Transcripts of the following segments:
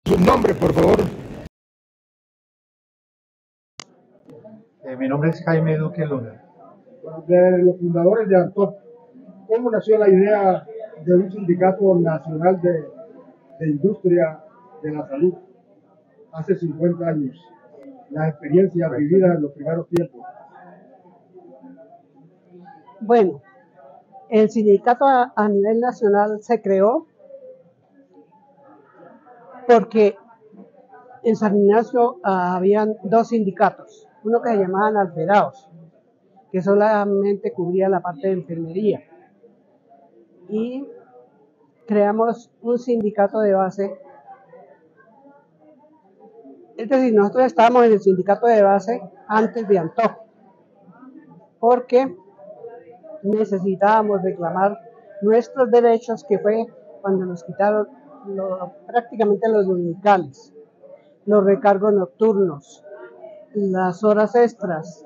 Su nombre, por favor. Mi nombre es Jaime Duque Luna. De los fundadores de ANTOP, ¿cómo nació la idea de un sindicato nacional de industria de la salud hace 50 años? Las experiencias vividas en los primeros tiempos. Bueno, el sindicato a nivel nacional se creó porque en San Ignacio habían dos sindicatos, uno que se llamaban Alberados, que solamente cubría la parte de enfermería, y creamos un sindicato de base. Es decir, nosotros estábamos en el sindicato de base antes de ANTOP, porque necesitábamos reclamar nuestros derechos, que fue cuando nos quitaron prácticamente los dominicales, los recargos nocturnos, las horas extras.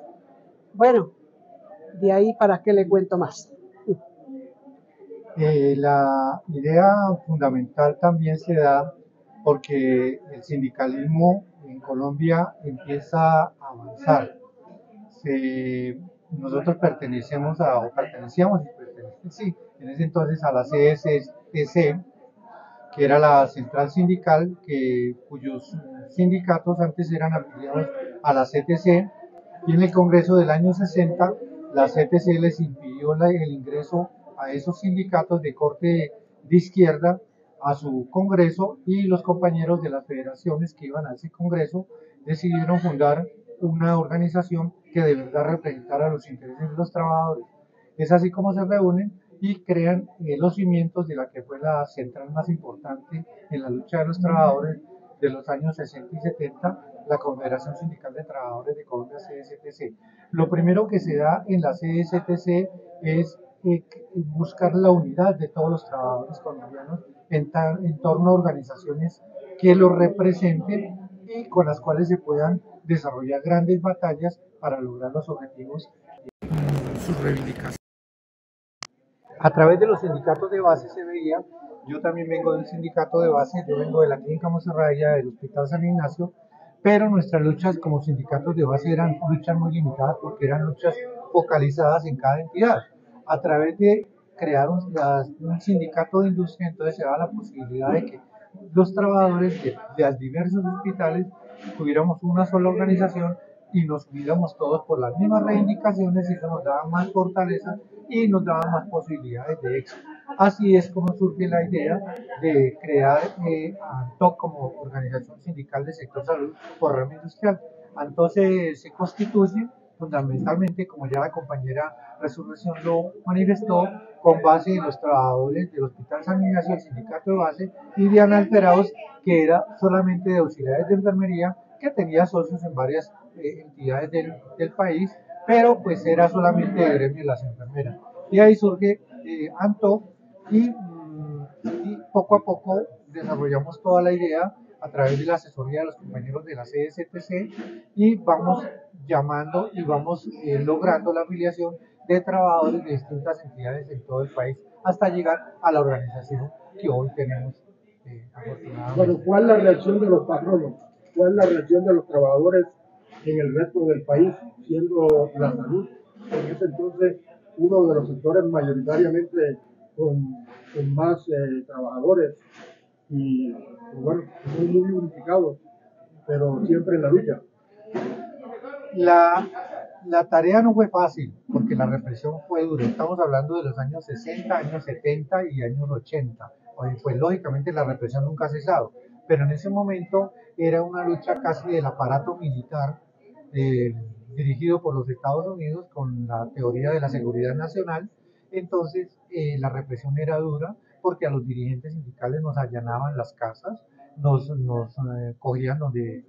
Bueno, de ahí para qué le cuento más. La idea fundamental también se da porque el sindicalismo en Colombia empieza a avanzar. Nosotros pertenecíamos en ese entonces a la CSTC, que era la central sindical, cuyos sindicatos antes eran afiliados a la CTC, y en el Congreso del año 60 la CTC les impidió el ingreso a esos sindicatos de corte de izquierda a su Congreso, y los compañeros de las federaciones que iban a ese Congreso decidieron fundar una organización que de verdad representara los intereses de los trabajadores. Es así como se reúnen y crean los cimientos de la que fue la central más importante en la lucha de los trabajadores de los años 60 y 70, la Confederación Sindical de Trabajadores de Colombia, CSTC. Lo primero que se da en la CSTC es buscar la unidad de todos los trabajadores colombianos en torno a organizaciones que los representen y con las cuales se puedan desarrollar grandes batallas para lograr los objetivos. Sus reivindicaciones. A través de los sindicatos de base se veía. Yo también vengo del sindicato de base, yo vengo de la Clínica Monserraya, del Hospital San Ignacio, pero nuestras luchas como sindicatos de base eran luchas muy limitadas porque eran luchas focalizadas en cada entidad. A través de crear un sindicato de industria, entonces se daba la posibilidad de que los trabajadores de los diversos hospitales tuviéramos una sola organización y nos uniéramos todos por las mismas reivindicaciones, y eso nos daba más fortaleza y nos daba más posibilidades de éxito. Así es como surge la idea de crear ANTOC como organización sindical del sector salud por rama industrial. Entonces se constituye fundamentalmente, como ya la compañera Resurrección lo manifestó, con base en los trabajadores del Hospital San Ignacio, el sindicato de base, y de Analferados, que era solamente de auxiliares de enfermería, que tenía socios en varias entidades del país, pero pues era solamente de gremio de las enfermeras. Y ahí surge ANTOP, y poco a poco desarrollamos toda la idea a través de la asesoría de los compañeros de la CSTC, y vamos llamando y vamos logrando la afiliación de trabajadores de distintas entidades en todo el país hasta llegar a la organización que hoy tenemos, afortunadamente. Bueno, ¿cuál es la reacción de los patronos? ¿Cuál es la reacción de los trabajadores en el resto del país, siendo la salud en ese entonces uno de los sectores mayoritariamente con más trabajadores y bueno, muy unificados, pero siempre en la lucha? La tarea no fue fácil porque la represión fue dura. Estamos hablando de los años 60, años 70 y años 80. Pues lógicamente la represión nunca ha cesado, pero en ese momento era una lucha casi del aparato militar, dirigido por los Estados Unidos con la teoría de la seguridad nacional. Entonces la represión era dura porque a los dirigentes sindicales nos allanaban las casas, nos cogían donde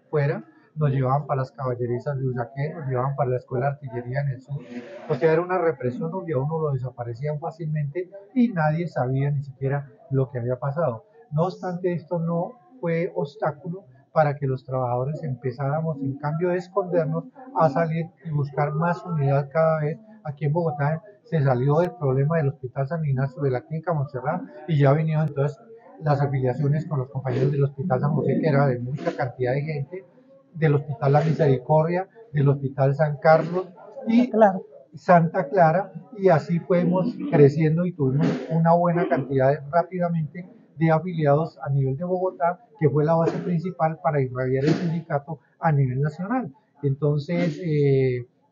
fuera, nos llevaban para las caballerizas de Usaquén, nos llevaban para la escuela de artillería en el sur. O sea, era una represión donde a uno lo desaparecían fácilmente y nadie sabía ni siquiera lo que había pasado. No obstante, esto no fue obstáculo para que los trabajadores empezáramos, en cambio de escondernos, a salir y buscar más unidad cada vez. Aquí en Bogotá se salió del problema del Hospital San Ignacio, de la Clínica Montserrat, y ya ha venido entonces las afiliaciones con los compañeros del Hospital San José, que era de mucha cantidad de gente, del Hospital La Misericordia, del Hospital San Carlos y Claro. Santa Clara, y así fuimos creciendo y tuvimos una buena cantidad rápidamente de afiliados a nivel de Bogotá, que fue la base principal para irradiar el sindicato a nivel nacional. Entonces,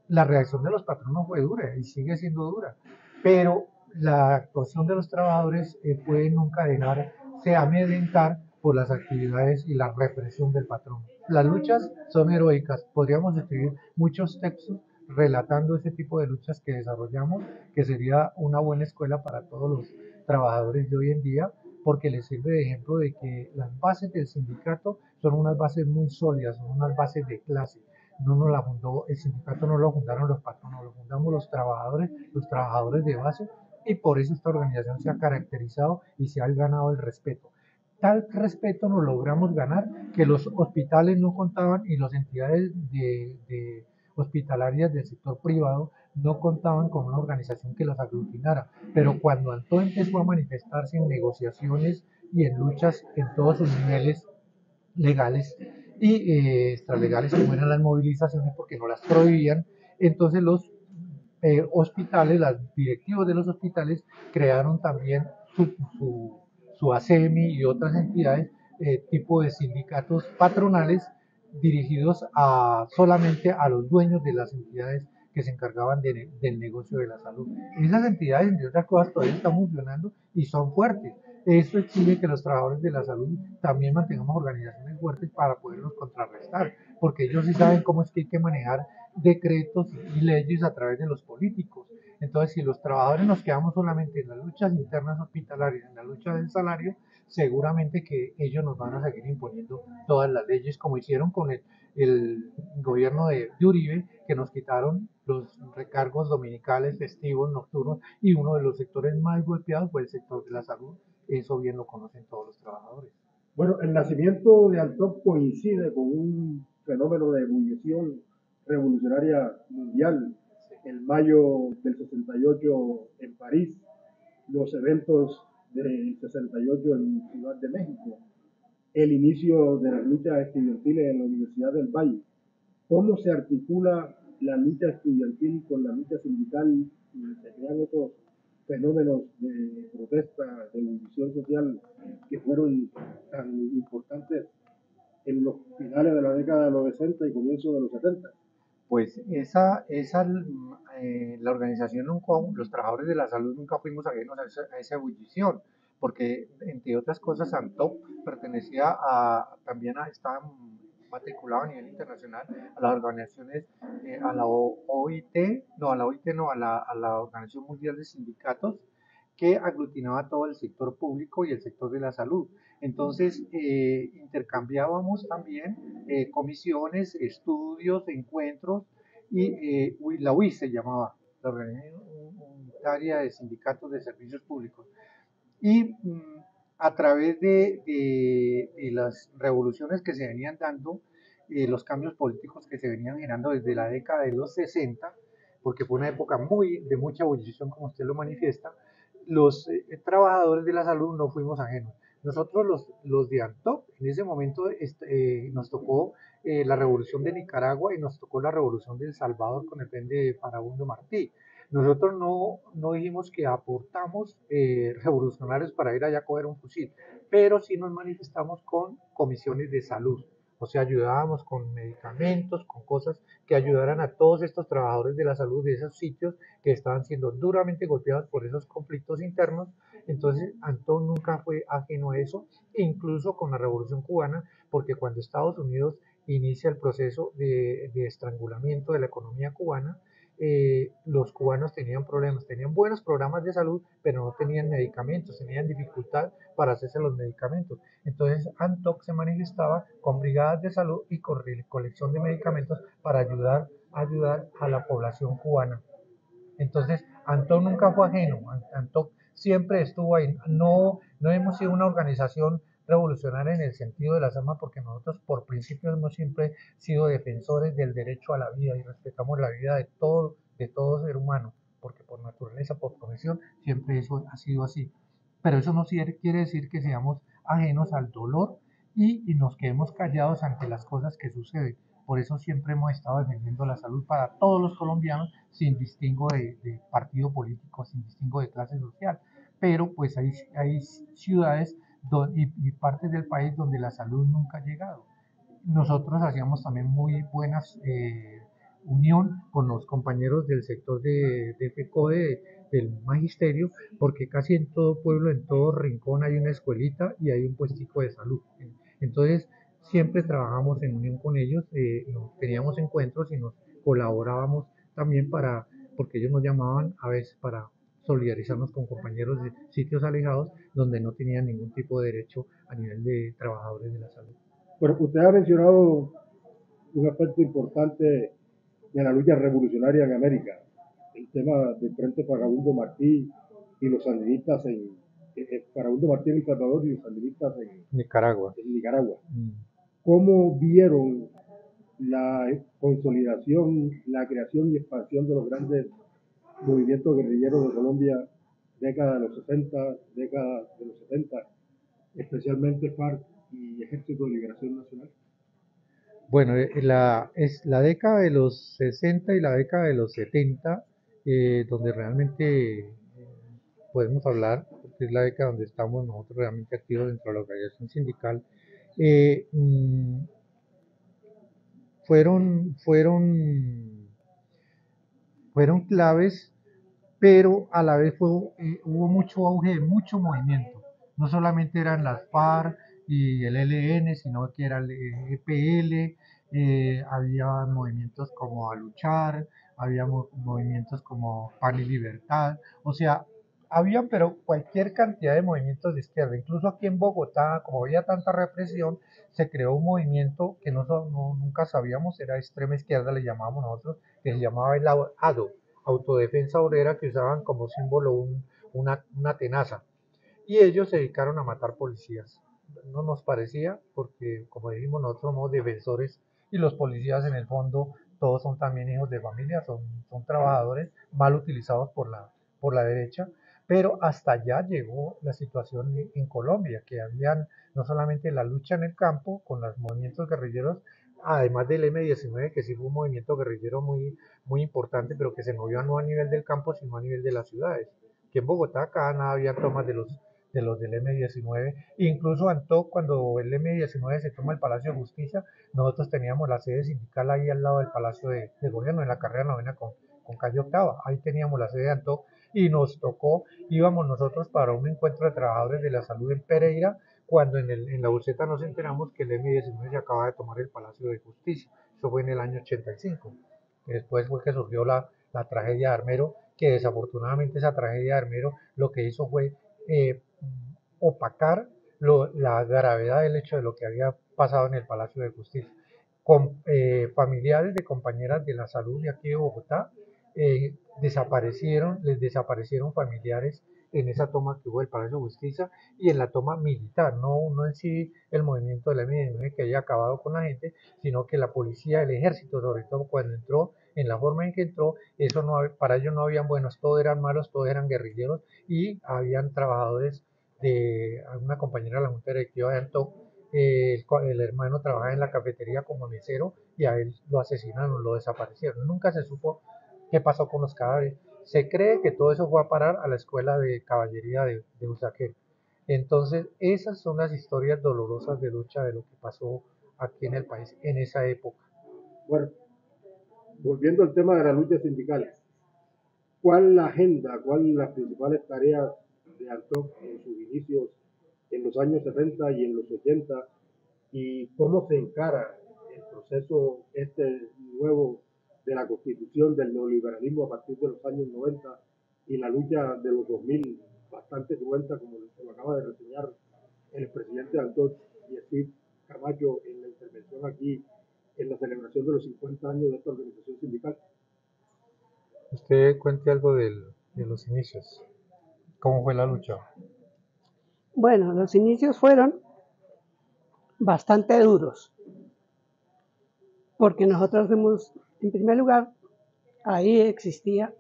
la reacción de los patronos fue dura y sigue siendo dura, pero la actuación de los trabajadores puede nunca dejarse amedrentar por las actividades y la represión del patrón. Las luchas son heroicas, podríamos escribir muchos textos relatando ese tipo de luchas que desarrollamos, que sería una buena escuela para todos los trabajadores de hoy en día, porque les sirve de ejemplo de que las bases del sindicato son unas bases muy sólidas, son unas bases de clase. No nos la fundó, el sindicato no lo fundaron los patronos, lo fundamos los trabajadores de base, y por eso esta organización se ha caracterizado y se ha ganado el respeto. Tal respeto nos logramos ganar que los hospitales no contaban y las entidades de hospitalarias del sector privado no contaban con una organización que las aglutinara, pero cuando Antón empezó a manifestarse en negociaciones y en luchas en todos sus niveles legales y extralegales, como eran las movilizaciones porque no las prohibían, entonces los hospitales, los directivos de los hospitales crearon también su ASEMI y otras entidades, tipo de sindicatos patronales dirigidos solamente a los dueños de las entidades que se encargaban del negocio de la salud. Esas entidades, entre otras cosas, todavía están funcionando y son fuertes. Eso exige que los trabajadores de la salud también mantengamos organizaciones fuertes para poderlos contrarrestar, porque ellos sí saben cómo es que hay que manejar decretos y leyes a través de los políticos. Entonces, si los trabajadores nos quedamos solamente en las luchas internas hospitalarias, en la lucha del salario, seguramente que ellos nos van a seguir imponiendo todas las leyes, como hicieron con el gobierno de Uribe, que nos quitaron los recargos dominicales, festivos, nocturnos, y uno de los sectores más golpeados fue el sector de la salud. Eso bien lo conocen todos los trabajadores. Bueno, el nacimiento de Antón coincide con un fenómeno de ebullición revolucionaria mundial. En mayo del 68 en París, los eventos del 68 en Ciudad de México, el inicio de las luchas estudiantiles en la Universidad del Valle. ¿Cómo se articula la lucha estudiantil con la lucha sindical y se crean otros fenómenos de protesta, de ebullición social que fueron tan importantes en los finales de la década de los 60 y comienzos de los 70? Pues la organización nunca, los trabajadores de la salud nunca fuimos ajenos a esa ebullición, porque entre otras cosas ANTOP pertenecía también estaba matriculado a nivel internacional a las organizaciones, a la OIT, no, a la OIT no, a la Organización Mundial de Sindicatos, que aglutinaba todo el sector público y el sector de la salud. Entonces, intercambiábamos también comisiones, estudios, encuentros, y la UIS se llamaba, la Organización Unitaria de Sindicatos de Servicios Públicos. Y a través de las revoluciones que se venían dando, los cambios políticos que se venían generando desde la década de los 60, porque fue una época de mucha ebullición, como usted lo manifiesta, los trabajadores de la salud no fuimos ajenos. Nosotros los de ANTOP, en ese momento nos tocó la revolución de Nicaragua y nos tocó la revolución de El Salvador con el tren de Farabundo Martí. Nosotros no dijimos que aportamos revolucionarios para ir allá a coger un fusil, pero sí nos manifestamos con comisiones de salud. O sea, ayudábamos con medicamentos, con cosas que ayudaran a todos estos trabajadores de la salud de esos sitios que estaban siendo duramente golpeados por esos conflictos internos. Entonces, Antón nunca fue ajeno a eso, incluso con la Revolución Cubana, porque cuando Estados Unidos inicia el proceso de estrangulamiento de la economía cubana, los cubanos tenían problemas, tenían buenos programas de salud, pero no tenían medicamentos, tenían dificultad para hacerse los medicamentos. Entonces ANTOC se manifestaba con brigadas de salud y con recolección de medicamentos para ayudar a la población cubana. Entonces, Antón nunca fue ajeno, Antón siempre estuvo ahí. No hemos sido una organización revolucionaria en el sentido de las armas, porque nosotros por principio hemos siempre sido defensores del derecho a la vida y respetamos la vida de todo ser humano, porque por naturaleza, por profesión, siempre eso ha sido así. Pero eso no quiere decir que seamos ajenos al dolor y nos quedemos callados ante las cosas que suceden. Por eso siempre hemos estado defendiendo la salud para todos los colombianos, sin distingo de partido político, sin distingo de clase social. Pero pues hay ciudades y partes del país donde la salud nunca ha llegado. Nosotros hacíamos también muy buenas unión con los compañeros del sector de FECODE, del magisterio, porque casi en todo pueblo, en todo rincón hay una escuelita y hay un puestico de salud. Entonces, siempre trabajamos en unión con ellos, teníamos encuentros y nos colaborábamos también porque ellos nos llamaban a veces para solidarizarnos con compañeros de sitios alejados donde no tenían ningún tipo de derecho a nivel de trabajadores de la salud. Bueno, usted ha mencionado un aspecto importante de la lucha revolucionaria en América, el tema del Frente Farabundo Martí y los sandinistas Farabundo Martí en El Salvador y los sandinistas Nicaragua. En Nicaragua. ¿Cómo vieron la consolidación, la creación y expansión de los grandes movimientos guerrilleros de Colombia, década de los 60, década de los 70, especialmente FARC y Ejército de Liberación Nacional? Bueno, es la década de los 60 y la década de los 70, donde realmente podemos hablar, porque es la década donde estamos nosotros realmente activos dentro de la organización sindical. Fueron claves, pero a la vez hubo mucho auge de mucho movimiento. No solamente eran las FARC y el ELN, sino que era el EPL, había movimientos como A Luchar, había movimientos como Pan y Libertad, o sea, habían pero cualquier cantidad de movimientos de izquierda. Incluso aquí en Bogotá, como había tanta represión, se creó un movimiento que nunca sabíamos, era extrema izquierda, le llamábamos nosotros, que se llamaba el ADO, Autodefensa Obrera, que usaban como símbolo una tenaza. Y ellos se dedicaron a matar policías. No nos parecía, porque como dijimos, nosotros somos defensores y los policías en el fondo todos son también hijos de familia, son trabajadores mal utilizados por la derecha, pero hasta allá llegó la situación en Colombia, que habían no solamente la lucha en el campo con los movimientos guerrilleros, además del M-19, que sí fue un movimiento guerrillero muy importante, pero que se movió no a nivel del campo, sino a nivel de las ciudades. Que en Bogotá cada nada había tomas de los del M-19, incluso Antó, cuando el M-19 se toma el Palacio de Justicia, nosotros teníamos la sede sindical ahí al lado del Palacio de Gobierno, en la carrera novena con calle Octava, ahí teníamos la sede de Antó, y nos tocó, íbamos nosotros para un encuentro de trabajadores de la salud en Pereira, cuando en la Buceta nos enteramos que el M-19 se acaba de tomar el Palacio de Justicia, eso fue en el año 85, después fue que surgió la tragedia de Armero, que desafortunadamente esa tragedia de Armero lo que hizo fue opacar la gravedad del hecho de lo que había pasado en el Palacio de Justicia. Con familiares de compañeras de la salud de aquí de Bogotá, les desaparecieron familiares en esa toma que hubo del Palacio de Justicia y en la toma militar, no en sí el movimiento de la M-19 que haya acabado con la gente, sino que la policía, el ejército, sobre todo cuando entró, en la forma en que entró, para ellos no habían buenos, todos eran malos, todos eran guerrilleros y habían trabajadores de una compañera de la Junta Directiva de Antó, el hermano trabajaba en la cafetería como mesero y a él lo asesinaron, lo desaparecieron. Nunca se supo qué pasó con los cadáveres. Se cree que todo eso fue a parar a la escuela de caballería de Usaquén. Entonces, esas son las historias dolorosas de lucha de lo que pasó aquí en el país en esa época. Bueno, volviendo al tema de la lucha sindical, ¿cuál la agenda, cuáles las principales tareas de Antón en sus inicios en los años 70 y en los 80 y cómo se encara el proceso nuevo de la constitución del neoliberalismo a partir de los años 90 y la lucha de los 2000 bastante cruenta, como lo acaba de reseñar el presidente Antón y Steve Camacho en la intervención aquí en la celebración de los 50 años de esta organización sindical? Usted cuente algo de los inicios. ¿Cómo fue la lucha? Bueno, los inicios fueron bastante duros, porque nosotros fuimos, en primer lugar, ahí existía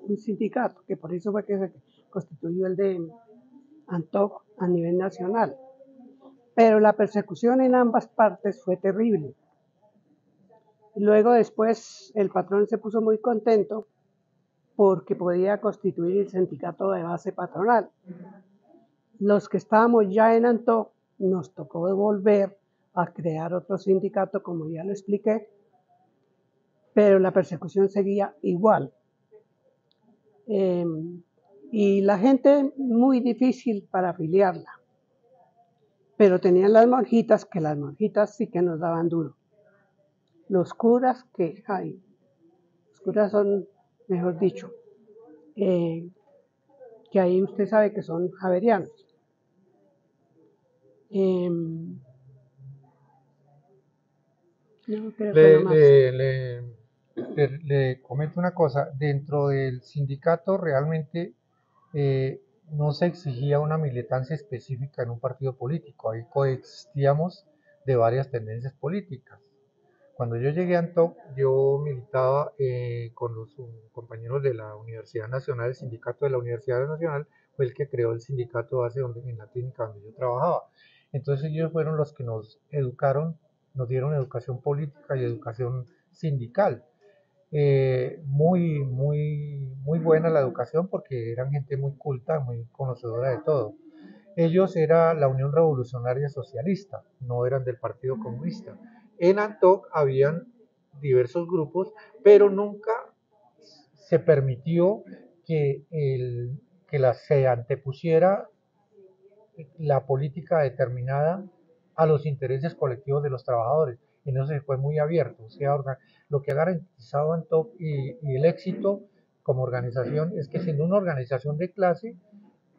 un sindicato, que por eso fue que se constituyó el de Antog a nivel nacional. pero la persecución en ambas partes fue terrible. Luego después el patrón se puso muy contento porque podía constituir el sindicato de base patronal. Los que estábamos ya en Antoc nos tocó volver a crear otro sindicato, como ya lo expliqué, pero la persecución seguía igual. Y la gente muy difícil para afiliarla, pero tenían las monjitas, que las monjitas sí que nos daban duro. Los curas los curas son, mejor dicho, que ahí usted sabe que son javerianos. No creo que no más. Le comento una cosa, dentro del sindicato realmente no se exigía una militancia específica en un partido político, ahí coexistíamos de varias tendencias políticas. Cuando yo llegué a Antoc, yo militaba con los compañeros de la Universidad Nacional, el sindicato de la Universidad Nacional fue el que creó el sindicato base en la clínica donde yo trabajaba. Entonces ellos fueron los que nos educaron, nos dieron educación política y educación sindical. Muy buena la educación porque eran gente muy culta, muy conocedora de todo. Ellos eran la Unión Revolucionaria Socialista, no eran del Partido Comunista. En Antoc habían diversos grupos, pero nunca se permitió que se antepusiera la política determinada a los intereses colectivos de los trabajadores. Y no se fue muy abierto. O sea, lo que ha garantizado Antoc y el éxito como organización es que siendo una organización de clase,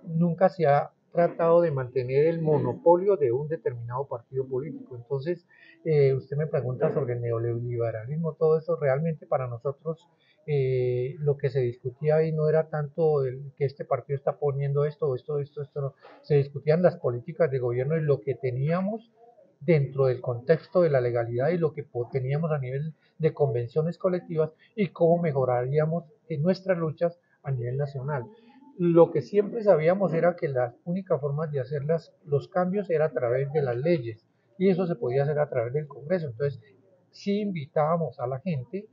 nunca se ha tratado de mantener el monopolio de un determinado partido político. Entonces, usted me pregunta sobre el neoliberalismo, todo eso realmente para nosotros lo que se discutía ahí no era tanto que este partido está poniendo esto, no. Se discutían las políticas de gobierno y lo que teníamos dentro del contexto de la legalidad y lo que teníamos a nivel de convenciones colectivas y cómo mejoraríamos en nuestras luchas a nivel nacional. Lo que siempre sabíamos era que la única forma de hacer los cambios era a través de las leyes y eso se podía hacer a través del Congreso. Entonces, sí invitábamos a la gente,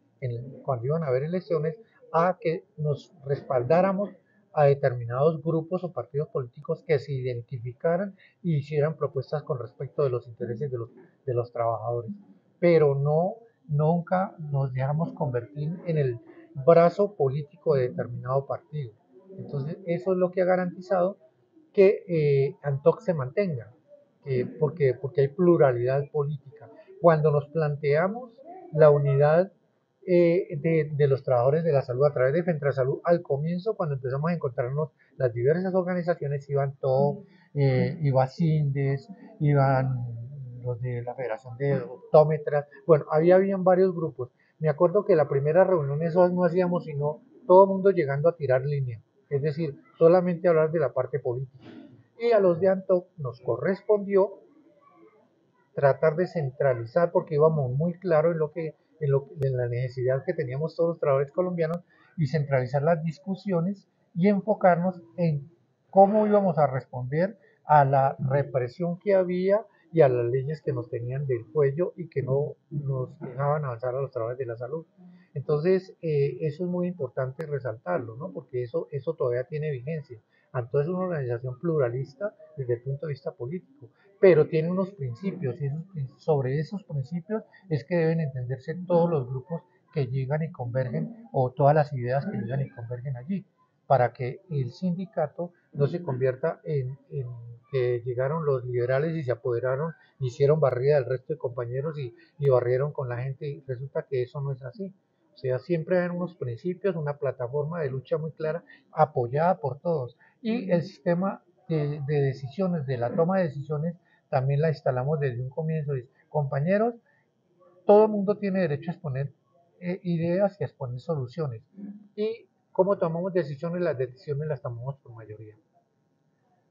cuando iban a haber elecciones, a que nos respaldáramos a determinados grupos o partidos políticos que se identificaran y hicieran propuestas con respecto de los intereses de los trabajadores. Pero nunca nos dejamos convertir en el brazo político de determinado partido. Entonces, eso es lo que ha garantizado que Antoc se mantenga, porque hay pluralidad política. Cuando nos planteamos la unidad de los trabajadores de la salud a través de Fentrasalud, al comienzo, cuando empezamos a encontrarnos las diversas organizaciones, iban TOC, iba CINDES, iban los de la Federación de Optómetras, bueno, habían varios grupos. Me acuerdo que la primera reunión eso no hacíamos sino todo el mundo llegando a tirar línea, es decir, solamente hablar de la parte política. Y a los de Antoc nos correspondió tratar de centralizar porque íbamos muy claro en la necesidad que teníamos todos los trabajadores colombianos y centralizar las discusiones y enfocarnos en cómo íbamos a responder a la represión que había y a las leyes que nos tenían del cuello y que no nos dejaban avanzar a los trabajadores de la salud. Entonces, eso es muy importante resaltarlo, ¿no? Porque eso todavía tiene vigencia. Entonces, es una organización pluralista desde el punto de vista político, pero tiene unos principios y sobre esos principios es que deben entenderse todos los grupos que llegan y convergen o todas las ideas que llegan y convergen allí, para que el sindicato no se convierta en que llegaron los liberales y se apoderaron, hicieron barrida del resto de compañeros y barrieron con la gente y resulta que eso no es así. O sea, siempre hay unos principios, una plataforma de lucha muy clara, apoyada por todos. Y el sistema de decisiones, de la toma de decisiones, también la instalamos desde un comienzo. Dice, compañeros, todo el mundo tiene derecho a exponer ideas y a exponer soluciones. Y cómo tomamos decisiones, las decisiones las tomamos por mayoría.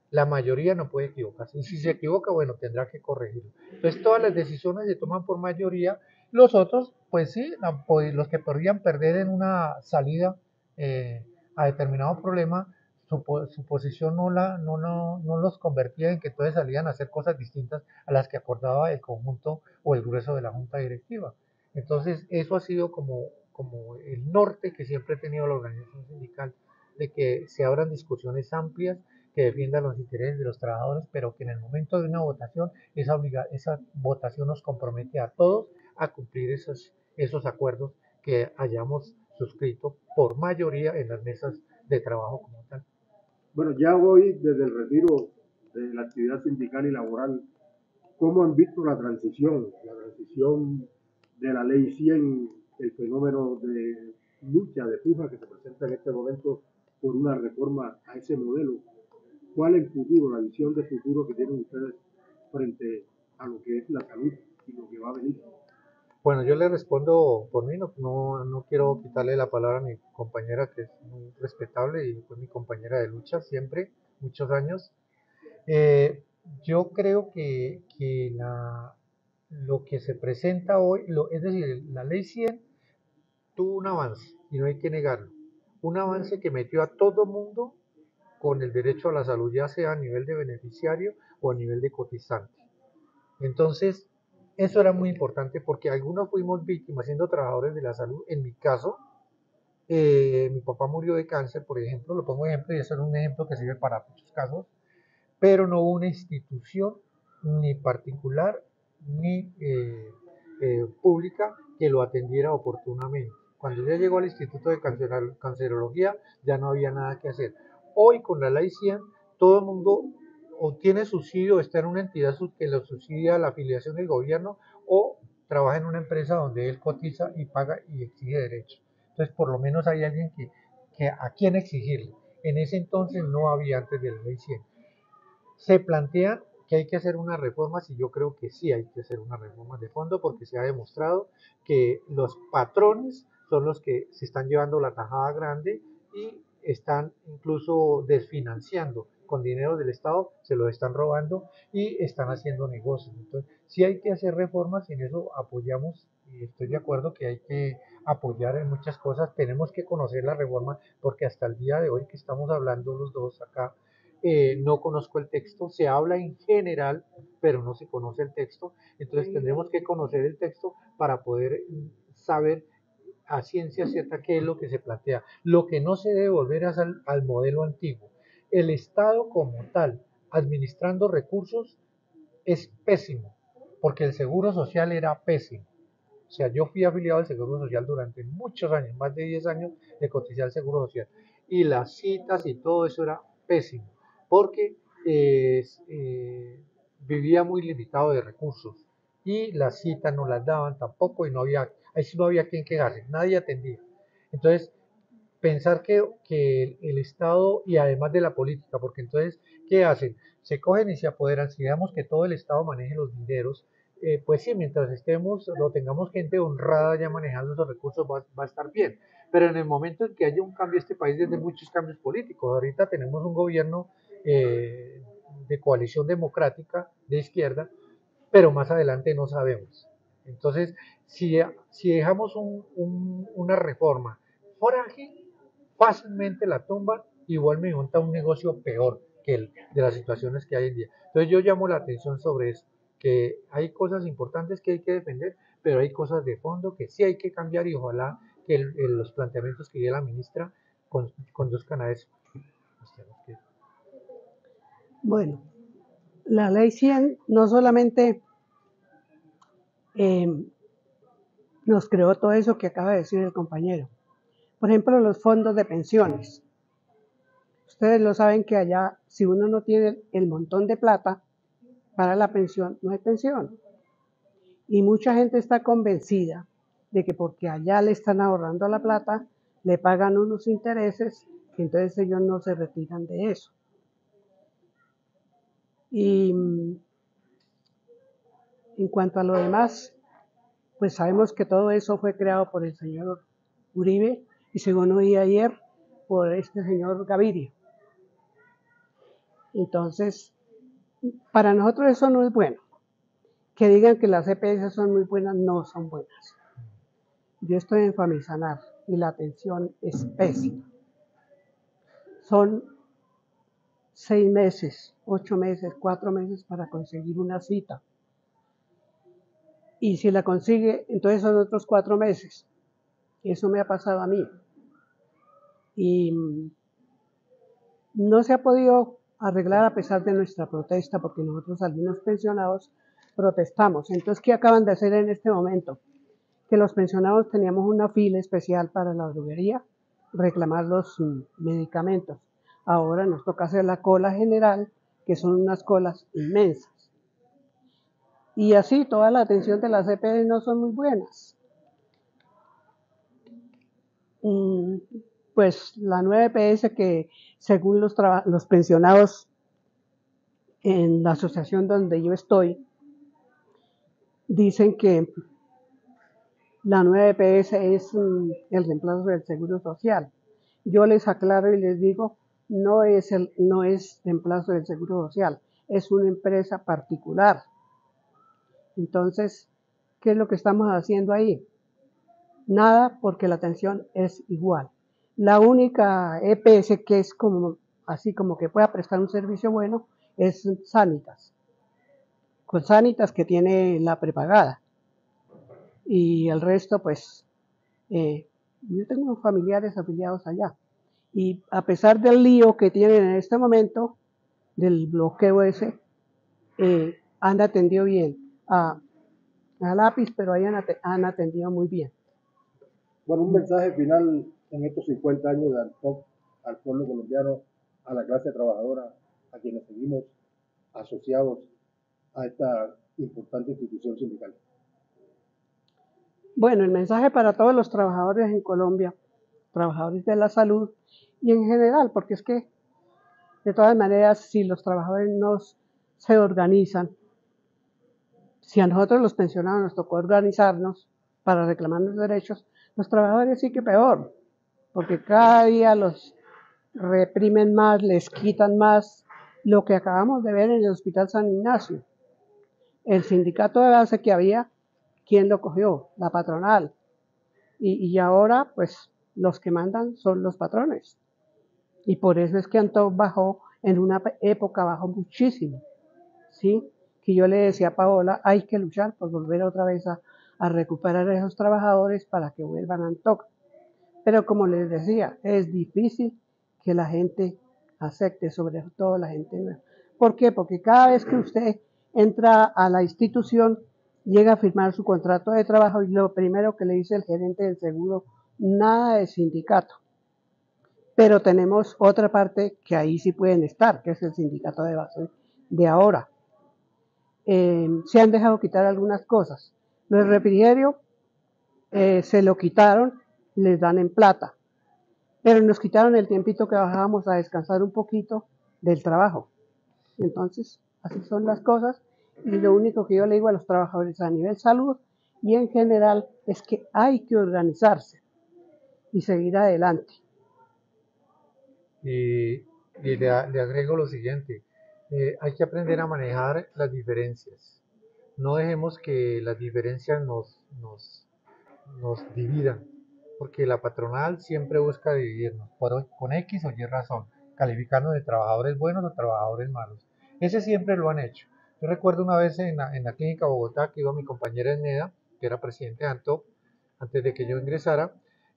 La mayoría no puede equivocarse. Y si se equivoca, bueno, tendrá que corregirlo. Entonces, todas las decisiones se toman por mayoría. Los otros, pues sí, los que podrían perder en una salida a determinado problema, su posición no los convertía en que entonces salían a hacer cosas distintas a las que acordaba el conjunto o el grueso de la junta directiva. Entonces, eso ha sido como el norte que siempre ha tenido la organización sindical, de que se abran discusiones amplias que defiendan los intereses de los trabajadores, pero que en el momento de una votación, esa votación nos compromete a todos a cumplir esos acuerdos que hayamos suscrito por mayoría en las mesas de trabajo como tal. Bueno, ya hoy, desde el retiro de la actividad sindical y laboral, ¿cómo han visto la transición de la ley 100, el fenómeno de lucha, de puja que se presenta en este momento por una reforma a ese modelo? ¿Cuál es el futuro, la visión de futuro que tienen ustedes frente a lo que es la salud y lo que va a venir? Bueno, yo le respondo por mí, no quiero quitarle la palabra a mi compañera, que es muy respetable y fue mi compañera de lucha siempre, muchos años. Eh, yo creo que lo que se presenta hoy, es decir, la ley 100 tuvo un avance, y no hay que negarlo, un avance que metió a todo mundo con el derecho a la salud, ya sea a nivel de beneficiario o a nivel de cotizante. Entonces, eso era muy importante porque algunos fuimos víctimas siendo trabajadores de la salud. En mi caso, mi papá murió de cáncer, por ejemplo, lo pongo ejemplo y eso es un ejemplo que sirve para muchos casos, pero no hubo una institución ni particular ni pública que lo atendiera oportunamente. Cuando ya llegó al Instituto de Cancerología ya no había nada que hacer. Hoy con la ley 100 todo el mundo obtiene subsidio, está en una entidad que lo subsidia la afiliación del gobierno o trabaja en una empresa donde él cotiza y paga y exige derechos. Entonces por lo menos hay alguien que a quien exigirle. En ese entonces no había antes de la ley 100. Se plantea que hay que hacer unas reformas y yo creo que sí hay que hacer unas reformas de fondo porque se ha demostrado que los patrones son los que se están llevando la tajada grande y están incluso desfinanciando con dinero del Estado, se lo están robando y están haciendo negocios. Entonces, sí hay que hacer reformas y en eso apoyamos y estoy de acuerdo que hay que apoyar en muchas cosas. Tenemos que conocer la reforma porque hasta el día de hoy que estamos hablando los dos acá, no conozco el texto, se habla en general, pero no se conoce el texto, entonces tendremos que conocer el texto para poder saber a ciencia cierta qué es lo que se plantea. Lo que no se debe volver es al modelo antiguo. El Estado como tal, administrando recursos, es pésimo, porque el seguro social era pésimo. O sea, yo fui afiliado al Seguro Social durante muchos años, más de 10 años de cotizar al Seguro Social. Y las citas y todo eso era pésimo, porque vivía muy limitado de recursos. Y las citas no las daban tampoco y ahí sí no había quien quejarse, nadie atendía. Entonces, pensar que el Estado y además de la política, porque entonces, ¿qué hacen? Se cogen y se apoderan, si dejamos que todo el Estado maneje los dineros, pues sí, mientras tengamos gente honrada ya manejando esos recursos, va a estar bien. Pero en el momento en que haya un cambio, este país desde muchos cambios políticos, ahorita tenemos un gobierno de coalición democrática de izquierda, pero más adelante no sabemos. Entonces, si dejamos una reforma frágil, fácilmente la tumban y vuelven y montan un negocio peor que el de las situaciones que hay en día. Entonces yo llamo la atención sobre eso, que hay cosas importantes que hay que defender, pero hay cosas de fondo que sí hay que cambiar y ojalá que los planteamientos que dio la ministra conduzcan a eso. Bueno, la ley 100 no solamente nos creó todo eso que acaba de decir el compañero. Por ejemplo, los fondos de pensiones. Ustedes lo saben que allá, si uno no tiene el montón de plata para la pensión, no hay pensión. Y mucha gente está convencida de que porque allá le están ahorrando la plata, le pagan unos intereses, que entonces ellos no se retiran de eso. Y en cuanto a lo demás, pues sabemos que todo eso fue creado por el señor Uribe y según oí ayer, por este señor Gaviria. Entonces, para nosotros eso no es bueno. Que digan que las EPS son muy buenas, no son buenas. Yo estoy en Famisanar y la atención es pésima. Son 6 meses, 8 meses, 4 meses para conseguir una cita. Y si la consigue, entonces son otros 4 meses. Eso me ha pasado a mí. Y no se ha podido arreglar a pesar de nuestra protesta, porque nosotros algunos pensionados protestamos. Entonces, ¿qué acaban de hacer en este momento? Que los pensionados teníamos una fila especial para la droguería, reclamar los medicamentos. Ahora nos toca hacer la cola general, que son unas colas inmensas. Y así toda la atención de las EPS no son muy buenas. Pues la nueva EPS que según los pensionados en la asociación donde yo estoy, dicen que la nueva EPS es el reemplazo del Seguro Social. Yo les aclaro y les digo, no es reemplazo del Seguro Social, es una empresa particular. Entonces, ¿qué es lo que estamos haciendo ahí? Nada, porque la atención es igual. La única EPS que es como así como que pueda prestar un servicio bueno es Sanitas. Con Sanitas que tiene la prepagada. Y el resto, pues, yo tengo familiares afiliados allá. Y a pesar del lío que tienen en este momento, del bloqueo ese, han atendido bien a lápiz, pero ahí han atendido muy bien. Bueno, un mensaje final en estos 50 años de ANTOC al pueblo colombiano, a la clase trabajadora, a quienes seguimos asociados a esta importante institución sindical. Bueno, el mensaje para todos los trabajadores en Colombia, trabajadores de la salud y en general, porque es que de todas maneras, si los trabajadores no se organizan, si a nosotros los pensionados nos tocó organizarnos para reclamar los derechos, los trabajadores sí que peor, porque cada día los reprimen más, les quitan más, lo que acabamos de ver en el Hospital San Ignacio. El sindicato de base que había, ¿quién lo cogió? La patronal. Y ahora, pues, los que mandan son los patrones. Y por eso es que Antoc bajó, en una época bajó muchísimo, ¿sí? Que yo le decía a Paola, hay que luchar por volver otra vez a recuperar a esos trabajadores para que vuelvan a Antoc. Pero como les decía, es difícil que la gente acepte, sobre todo la gente nueva. ¿Por qué? Porque cada vez que usted entra a la institución, llega a firmar su contrato de trabajo y lo primero que le dice el gerente del seguro, nada de sindicato. Pero tenemos otra parte que ahí sí pueden estar, que es el sindicato de base de ahora. Se han dejado quitar algunas cosas. El refrigerio se lo quitaron, les dan en plata. Pero nos quitaron el tiempito que bajábamos a descansar un poquito del trabajo. Entonces, así son las cosas. Y lo único que yo le digo a los trabajadores a nivel salud y en general es que hay que organizarse y seguir adelante. Y le agrego lo siguiente, hay que aprender a manejar las diferencias. No dejemos que las diferencias nos dividan, porque la patronal siempre busca dividirnos con X o Y razón, calificarnos de trabajadores buenos o trabajadores malos. Ese siempre lo han hecho. Yo recuerdo una vez en la clínica Bogotá que iba mi compañera Eneda, que era presidente de ANTOC, antes de que yo ingresara,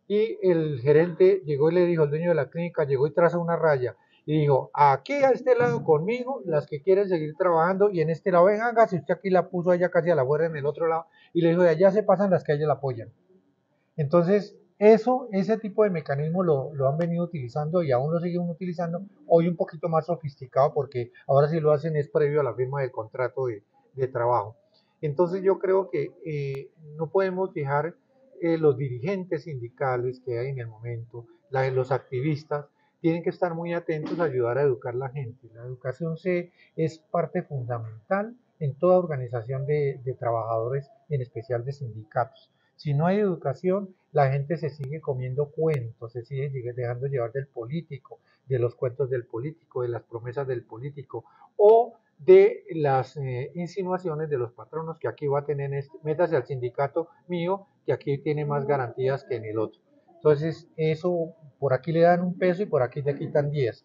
y el gerente llegó y le dijo, el dueño de la clínica llegó y traza una raya y dijo, aquí a este lado conmigo, las que quieren seguir trabajando, y en este lado, venga, si usted aquí la puso allá casi a la fuera en el otro lado, y le dijo, de allá se pasan las que a ella la apoyan. Entonces, ese tipo de mecanismo lo han venido utilizando y aún lo siguen utilizando, hoy un poquito más sofisticado porque ahora sí lo hacen es previo a la firma del contrato de trabajo. Entonces yo creo que no podemos dejar los dirigentes sindicales que hay en el momento, los activistas, tienen que estar muy atentos a ayudar a educar a la gente. La educación es parte fundamental en toda organización de trabajadores, en especial de sindicatos. Si no hay educación, la gente se sigue comiendo cuentos, se sigue dejando llevar del político, de los cuentos del político, de las promesas del político o de las insinuaciones de los patronos que aquí va a tener, métase al sindicato mío, que aquí tiene más garantías que en el otro. Entonces, eso por aquí le dan un peso y por aquí le quitan 10.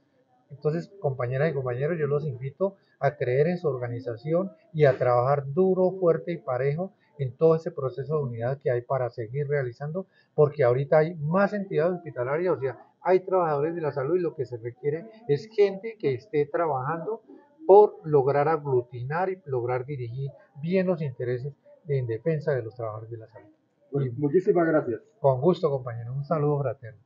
Entonces, compañeras y compañeros, yo los invito a creer en su organización y a trabajar duro, fuerte y parejo en todo ese proceso de unidad que hay para seguir realizando, porque ahorita hay más entidades hospitalarias, o sea, hay trabajadores de la salud y lo que se requiere es gente que esté trabajando por lograr aglutinar y lograr dirigir bien los intereses en defensa de los trabajadores de la salud. Pues, muchísimas gracias. Con gusto, compañero. Un saludo fraterno.